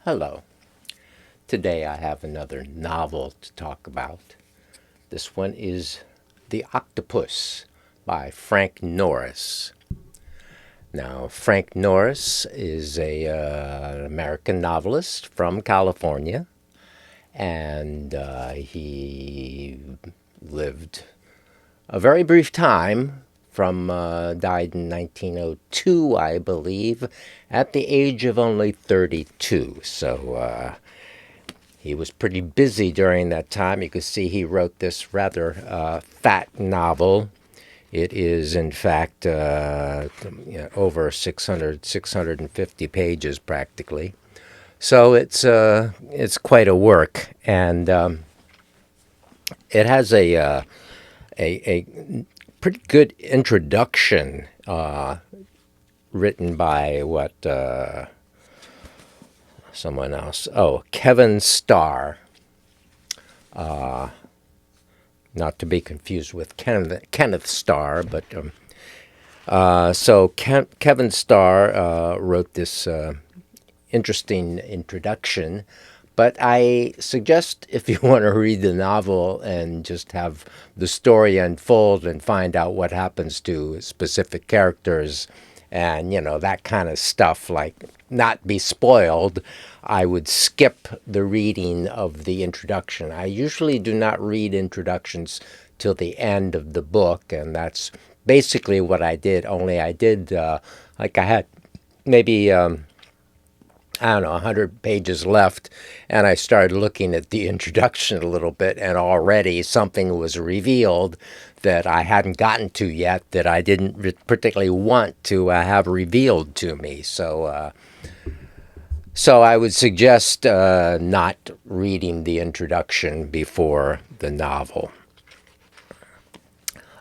Hello. Today I have another novel to talk about. This one is The Octopus by Frank Norris. Now, Frank Norris is an American novelist from California, and he lived a very brief time died in 1902, I believe, at the age of only 32. So he was pretty busy during that time. You can see he wrote this rather fat novel. It is, in fact, over 650 pages practically. So it's quite a work, and it has a pretty good introduction written by someone else. Oh, Kevin Starr. Not to be confused with Kenneth Starr, but Kevin Starr wrote this interesting introduction. But I suggest if you want to read the novel and just have the story unfold and find out what happens to specific characters and, that kind of stuff, like not be spoiled, I would skip the reading of the introduction. I usually do not read introductions till the end of the book, and that's basically what I did, only I did, I had maybe I don't know, 100 pages left, and I started looking at the introduction a little bit, and already something was revealed that I hadn't gotten to yet that I didn't particularly want to have revealed to me. So I would suggest not reading the introduction before the novel.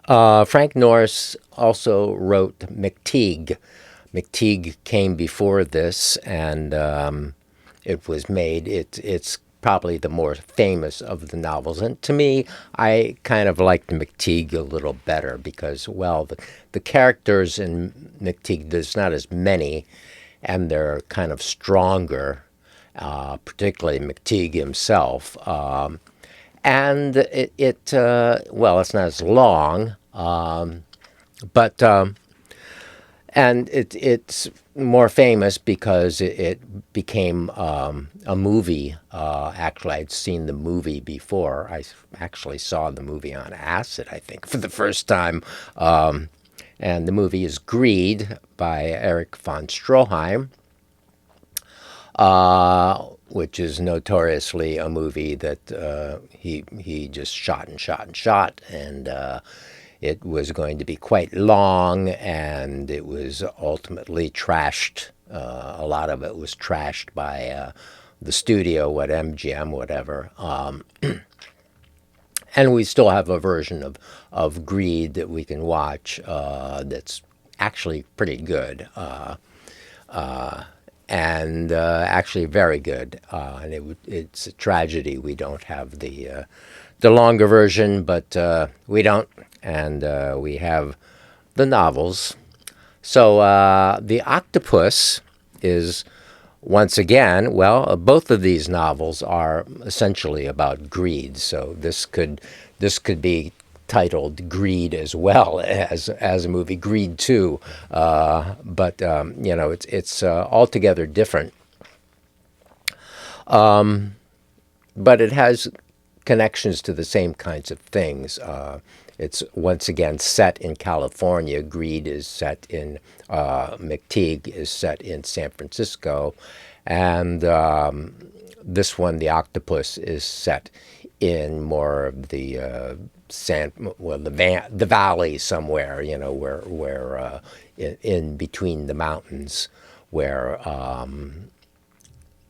Frank Norris also wrote McTeague. McTeague came before this, and it was made. It's probably the more famous of the novels, and to me, I kind of liked McTeague a little better because, well, the characters in McTeague, there's not as many, and they're kind of stronger, particularly McTeague himself. And well, it's not as long, but and it's more famous because it became a movie. Actually, I'd seen the movie before. I actually saw the movie on acid, I think, for the first time. And the movie is Greed by Erich von Stroheim, which is notoriously a movie that he just shot and shot and shot, and it was going to be quite long, and it was ultimately trashed. A lot of it was trashed by the studio, MGM, whatever. And we still have a version of Greed that we can watch that's actually pretty good. And actually very good. And it's a tragedy we don't have the longer version, but we don't, and we have the novels. So The Octopus is, once again, well, both of these novels are essentially about greed. So this could be titled Greed as well as a movie, Greed 2, but it's altogether different. But it has connections to the same kinds of things. It's once again set in California. Greed is set in McTeague is set in San Francisco, and this one, The Octopus, is set in more of the the valley somewhere, where in between the mountains, where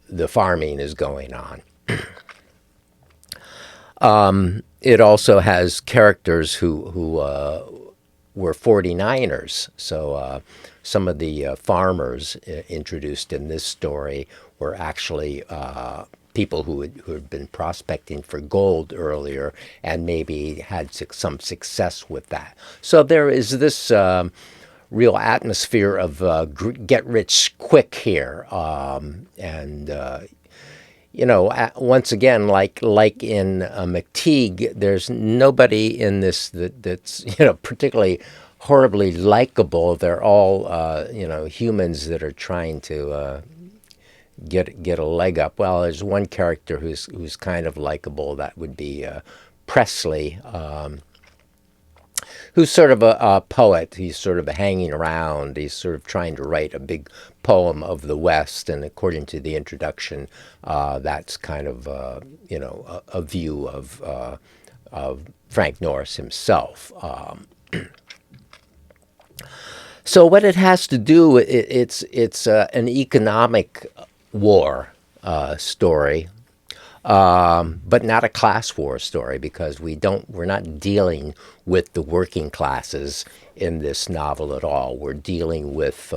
the farming is going on. It also has characters who were 49ers. So some of the farmers introduced in this story were actually people who had been prospecting for gold earlier and maybe had some success with that. So there is this real atmosphere of get rich quick here, and once again, like in McTeague, there's nobody in this that's particularly horribly likable. They're all humans that are trying to get a leg up. Well, there's one character who's kind of likable. That would be Presley, who's sort of a poet. He's sort of hanging around. He's sort of trying to write a big poem of the West, and according to the introduction, that's kind of a view of Frank Norris himself. So what it has to do, it's an economic war story, but not a class war story, because we're not dealing with the working classes in this novel at all. We're dealing with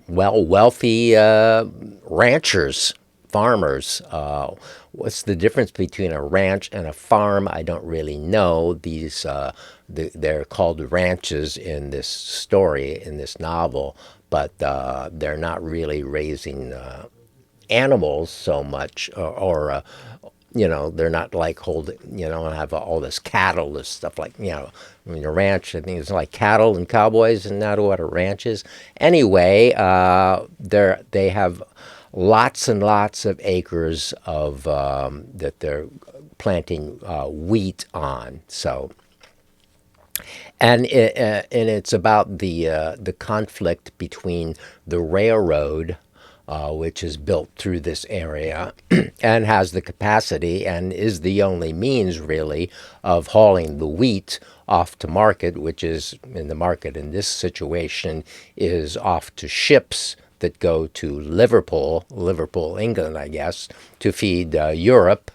wealthy ranchers, farmers. What's the difference between a ranch and a farm? I don't really know. They're called ranches in this story, in this novel, but they're not really raising animals so much, or they're not like holding, and have all this cattle, this stuff like, I mean, a ranch, I think it's like cattle and cowboys, and not what a ranch is. Anyway, they have lots and lots of acres of that they're planting wheat on. So, and it's about the conflict between the railroad, which is built through this area and has the capacity and is the only means, really, of hauling the wheat off to market, which is, in the market in this situation, is off to ships that go to Liverpool, England, I guess, to feed Europe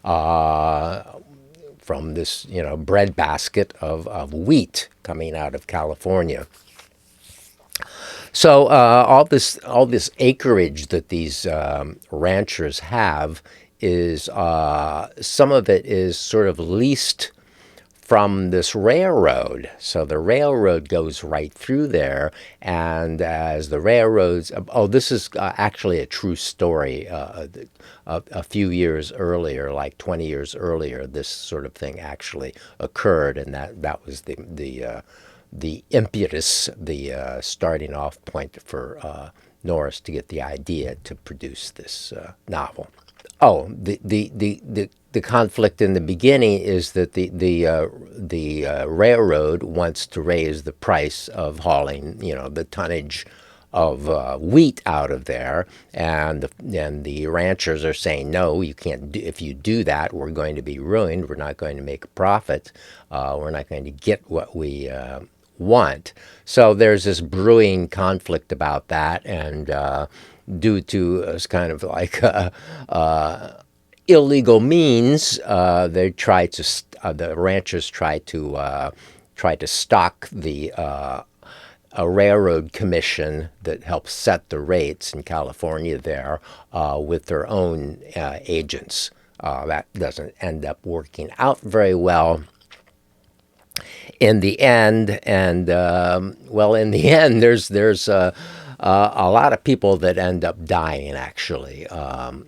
from this, breadbasket of wheat coming out of California. So all this acreage that these ranchers have is some of it is sort of leased from this railroad. So the railroad goes right through there, and as the railroads, this is actually a true story. A few years earlier, like 20 years earlier, this sort of thing actually occurred, and that was the impetus, the starting off point for Norris to get the idea to produce this novel. Oh, the conflict in the beginning is that the railroad wants to raise the price of hauling, the tonnage of wheat out of there, and the ranchers are saying, no, you can't. If you do that, we're going to be ruined. We're not going to make a profit. We're not going to get what we want. So there's this brewing conflict about that, and due to kind of like illegal means, they try to the ranchers try to stock a railroad commission that helps set the rates in California there with their own agents. That doesn't end up working out very well in the end. And in the end, there's a lot of people that end up dying. Actually,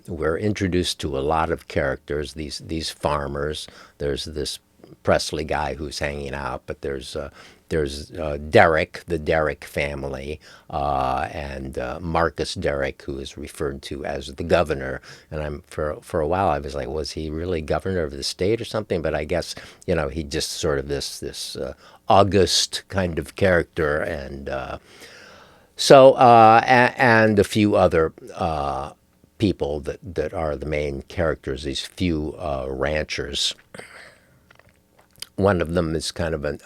we're introduced to a lot of characters. These farmers. There's this Presley guy who's hanging out, but there's Derek, the Derek family, and Marcus Derrick, who is referred to as the governor. And for a while I was like, was he really governor of the state or something? But I guess he just sort of this august kind of character, and and a few other people that are the main characters. These few ranchers. One of them is kind of an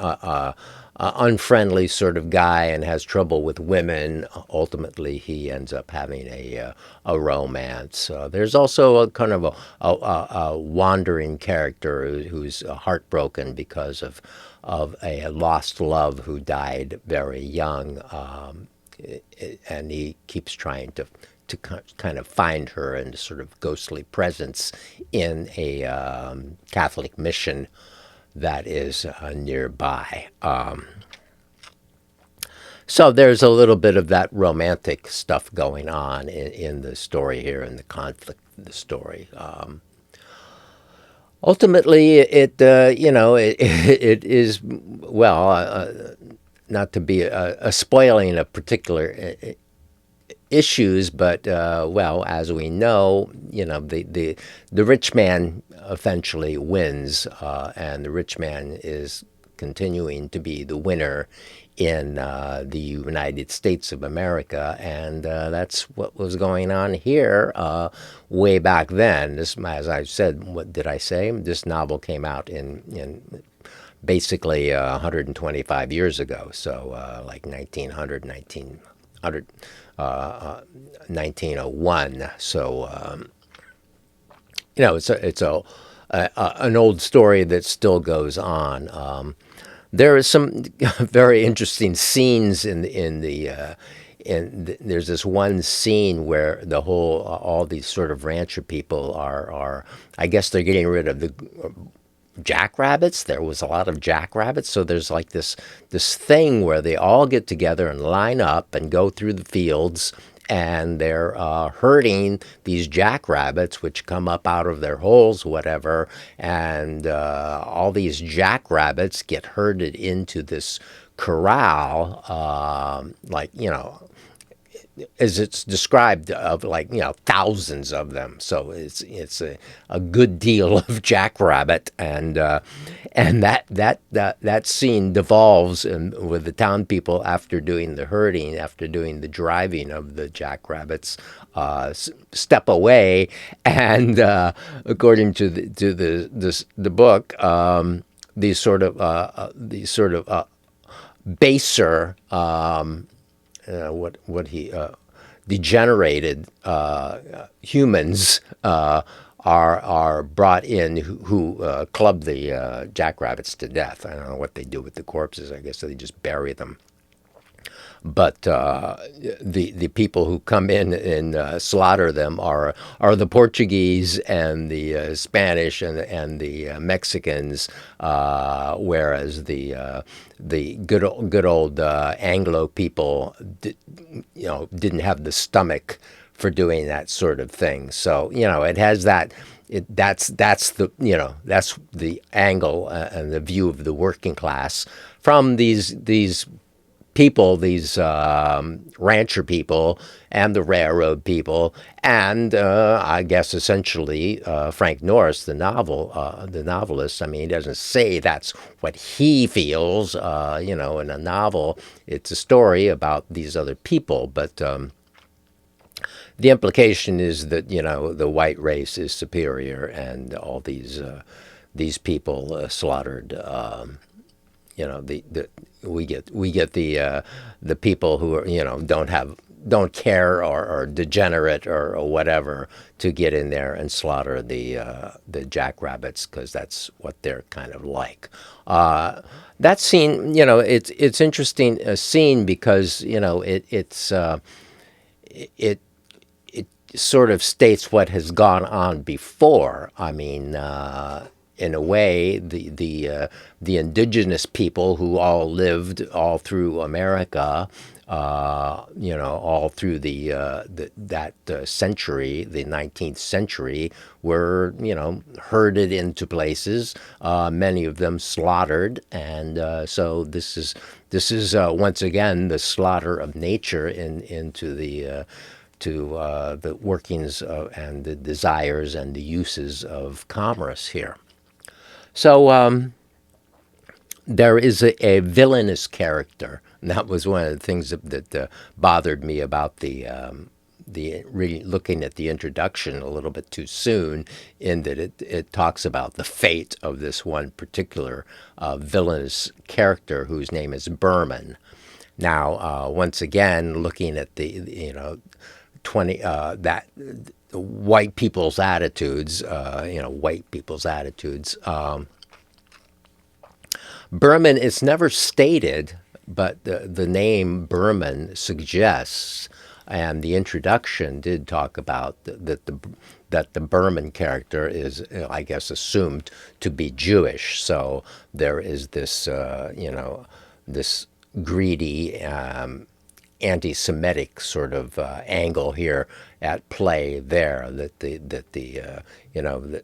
unfriendly sort of guy and has trouble with women. Ultimately, he ends up having a romance. There's also a kind of a wandering character who's heartbroken because of a lost love who died very young, and he keeps trying to kind of find her in a sort of ghostly presence in a Catholic mission that is nearby. So there's a little bit of that romantic stuff going on in the story here, in the conflict of the story. Ultimately, it is, well, not to be a spoiling of particular issues, but well, as we know, the rich man eventually wins, and the rich man is continuing to be the winner in the United States of America, and that's what was going on here way back then. This, as I said, what did I say? This novel came out in basically 125 years ago, so like 1900, 1901. So it's an old story that still goes on. There is some very interesting scenes there's this one scene where the whole all these sort of rancher people are I guess they're getting rid of the jackrabbits. There was a lot of jackrabbits, so there's like this thing where they all get together and line up and go through the fields, and they're herding these jackrabbits, which come up out of their holes, whatever, and all these jackrabbits get herded into this corral, like as it's described, of like thousands of them. So it's a good deal of jackrabbit, and that scene devolves with the town people after doing the herding, after doing the driving of the jackrabbits, step away, and according to the book, these sort of baser. What he degenerated humans are brought in who club the jackrabbits to death. I don't know what they do with the corpses. I guess they just bury them. But the people who come in and slaughter them are the Portuguese and the Spanish and the Mexicans, whereas the good old Anglo people didn't have the stomach for doing that sort of thing. So it has that. That's the angle and the view of the working class from these people, these rancher people and the railroad people, and I guess essentially Frank Norris, the novelist. I mean, he doesn't say that's what he feels. In a novel, it's a story about these other people, but the implication is that the white race is superior, and all these people slaughtered. We get the people who are don't care or degenerate or whatever to get in there and slaughter the jackrabbits, because that's what they're kind of like. That scene, it's interesting scene because it sort of states what has gone on before. I mean, in a way, the indigenous people who all lived all through America, all through that century, the 19th century, were herded into places, many of them slaughtered, and so this is once again the slaughter of nature into the workings and the desires and the uses of commerce here. So there is a villainous character, and that was one of the things that bothered me about the really looking at the introduction a little bit too soon, in that it talks about the fate of this one particular villainous character whose name is Berman. Now, once again, looking at the 20 that white people's attitudes, white people's attitudes. Berman is never stated, but the name Berman suggests, and the introduction did talk about that the Berman character is, I guess, assumed to be Jewish. So there is this, this greedy, anti-Semitic sort of angle here at play there. That the you know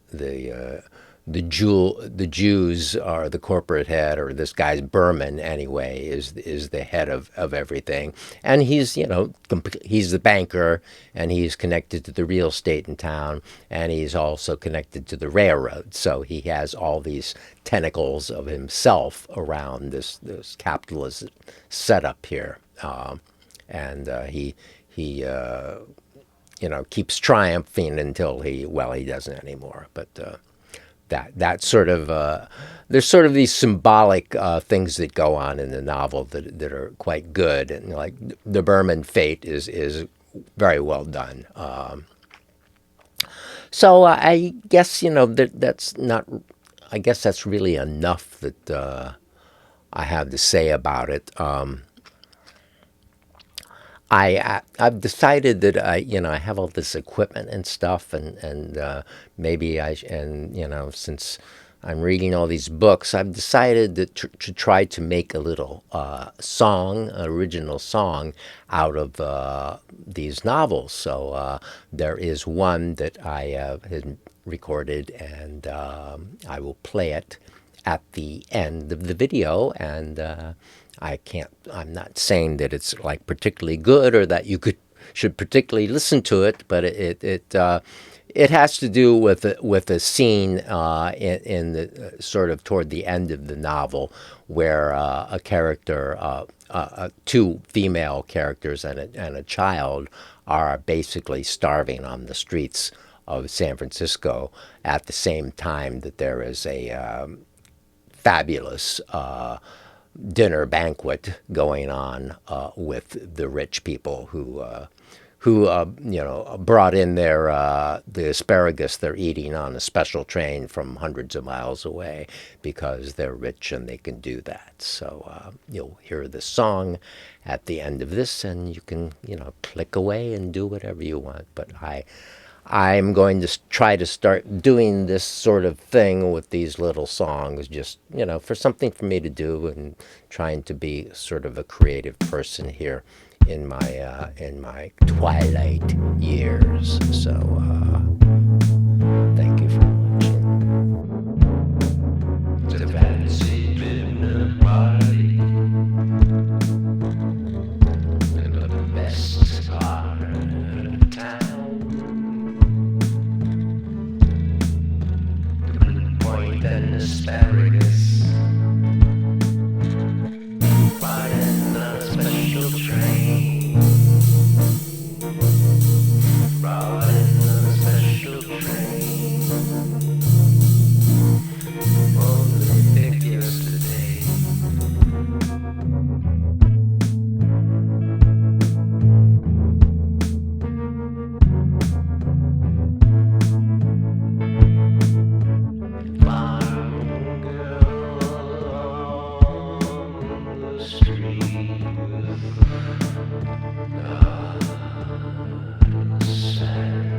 the Jews are the corporate head, or this guy's Berman anyway is the head of everything, and he's he's the banker, and he's connected to the real estate in town, and he's also connected to the railroad. So he has all these tentacles of himself around this capitalist setup here, and he keeps triumphing until he doesn't anymore, but. That sort of there's sort of these symbolic things that go on in the novel that are quite good, and like the Berman fate is very well done. So I guess that's not. I guess that's really enough that I have to say about it. I've decided that I have all this equipment and stuff, and maybe since I'm reading all these books, I've decided that to try to make a little original song out of these novels. So there is one that I had recorded, and I will play it at the end of the video, and I'm not saying that it's like particularly good or that you should particularly listen to it, but it has to do with a scene in the sort of toward the end of the novel where a character, two female characters and a child are basically starving on the streets of San Francisco at the same time that there is a fabulous dinner banquet going on with the rich people who brought in the asparagus they're eating on a special train from hundreds of miles away because they're rich and they can do that. So you'll hear the song at the end of this, and you can click away and do whatever you want. But I'm going to try to start doing this sort of thing with these little songs, just, for something for me to do, and trying to be sort of a creative person here in my twilight years. So thank you for watching. It's a fancy dinner party in the best part of town. Point and asparagus, riding on a special train, riding on a special train. Won't they pick yesterday? Street, sad.